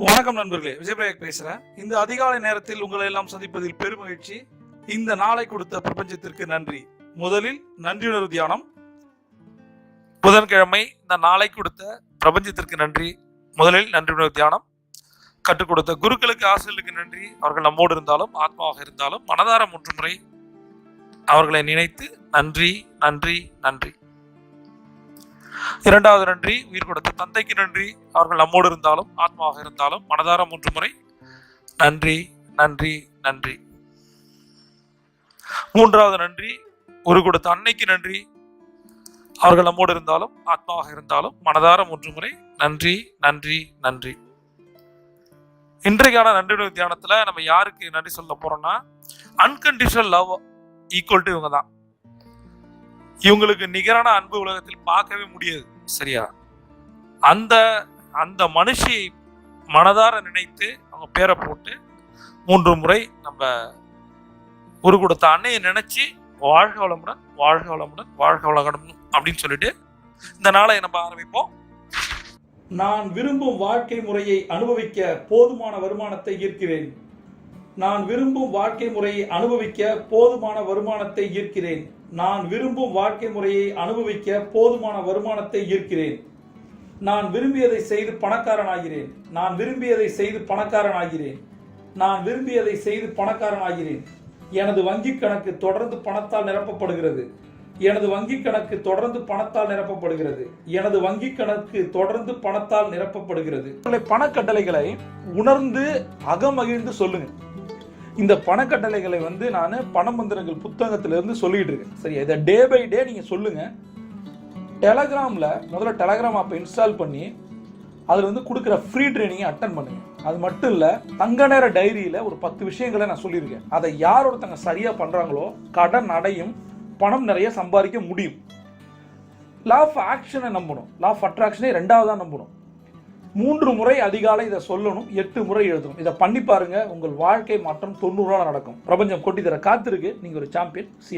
வணக்கம் நண்பர்களே, விஜயபிரேக் பேசுறேன். இந்த அதிகாலை நேரத்தில் உங்களை எல்லாம் சந்திப்பதில் பெருமகிழ்ச்சி. இந்த நாளை கொடுத்த பிரபஞ்சத்திற்கு நன்றி. முதலில் நன்றியுணர்வு தியானம். புதன்கிழமை இந்த நாளை கொடுத்த பிரபஞ்சத்திற்கு நன்றி. முதலில் நன்றியுணர்வு தியானம். கற்றுக் கொடுத்த குருக்களுக்கு, ஆசிரியர்களுக்கு நன்றி. அவர்கள் நம்மோடு இருந்தாலும் ஆத்மாவாக இருந்தாலும் மனதார 3 முறை அவர்களை நினைத்து நன்றி நன்றி நன்றி. இரண்டாவது நன்றி, உயிர் கொடுத்த தந்தைக்கு நன்றி. அவர்கள் நம்மோடு இருந்தாலும் ஆத்மாவாக இருந்தாலும் மனதார 3 முறை நன்றி நன்றி நன்றி. மூன்றாவது நன்றி, உயிர் கொடுத்த அன்னைக்கு நன்றி. அவர்கள் நம்மோடு இருந்தாலும் ஆத்மாவாக இருந்தாலும் மனதார 3 முறை நன்றி நன்றி நன்றி. இன்றைக்கான நன்றி தியானத்துல நம்ம யாருக்கு நன்றி சொல்ல போறோம்னா, அன்கண்டிஷனல் லவ் ஈக்குவல் டு இவங்க தான். இவங்களுக்கு நிகரான அன்பு உலகத்தில் பார்க்கவே முடியாது. சரியா? அந்த அந்த மனுஷியை மனதார நினைத்து அவங்க பேரை போட்டு 3 முறை நம்ம ஒரு கொடுத்த அன்னையை நினைச்சு வாழ்க வளமுடன் வாழ்க வளமுடன் வாழ்க வளமுடன் அப்படின்னு சொல்லிட்டு இந்த நாளை நம்ம ஆரம்பிப்போம். நான் விரும்பும் வாழ்க்கை முறையை அனுபவிக்க போதுமான வருமானத்தை ஈர்க்கிறேன். நான் விரும்பும் வாழ்க்கை முறையை அனுபவிக்க போதுமான வருமானத்தை ஈர்க்கிறேன். நான் விரும்பும் வாழ்க்கை முறையை அனுபவிக்க போதுமான வருமானத்தை ஈர்க்கிறேன். நான் விரும்பியதை செய்து பணக்காரனாகிறேன். நான் விரும்பியதை செய்து பணக்காரனாகிறேன். நான் விரும்பியதை செய்து பணக்காரனாகிறேன். எனது வங்கி கணக்கு தொடர்ந்து பணத்தால் நிரப்பப்படுகிறது. எனது வங்கி கணக்கு தொடர்ந்து பணத்தால் நிரப்பப்படுகிறது. எனது வங்கி கணக்கு தொடர்ந்து பணத்தால் நிரப்பப்படுகிறது. பணக்கட்டளைகளை உணர்ந்து அகமகிழ்ந்து சொல்லுங்க. இந்த பணக்கட்டளைகளை நான் பணமந்திரங்கள் புத்தகத்திலிருந்து சொல்லிட்டு இருக்கேன். சரி, இதை டே பை டே நீங்க சொல்லுங்க. டெலகிராம்ல முதல்ல டெலகிராம் ஆப்பை இன்ஸ்டால் பண்ணி அதுல கொடுக்குற ஃப்ரீ ட்ரைனிங்கை அட்டன் பண்ணுங்க. அது மட்டும் இல்ல, தங்க நேர டைரியில ஒரு 10 விஷயங்களை நான் சொல்லியிருக்கேன். அதை யார் ஒருத்தங்க சரியா பண்றாங்களோ கடன் அடையும், பணம் நிறைய சம்பாதிக்க முடியும். லா ஆஃப் ஆக்ஷனை நம்பணும். லா ஆஃப் அட்ராக்ஷனை 2வதா நம்பணும். 3 முறை அதிகாலை இதை சொல்லணும், 8 முறை எழுதணும். இதை பண்ணி பாருங்க, உங்கள் வாழ்க்கை மாற்றம் 90 நாள் நடக்கும். பிரபஞ்சம் கொட்டி தர காத்திருக்கு. நீங்க ஒரு சாம்பியன். சி.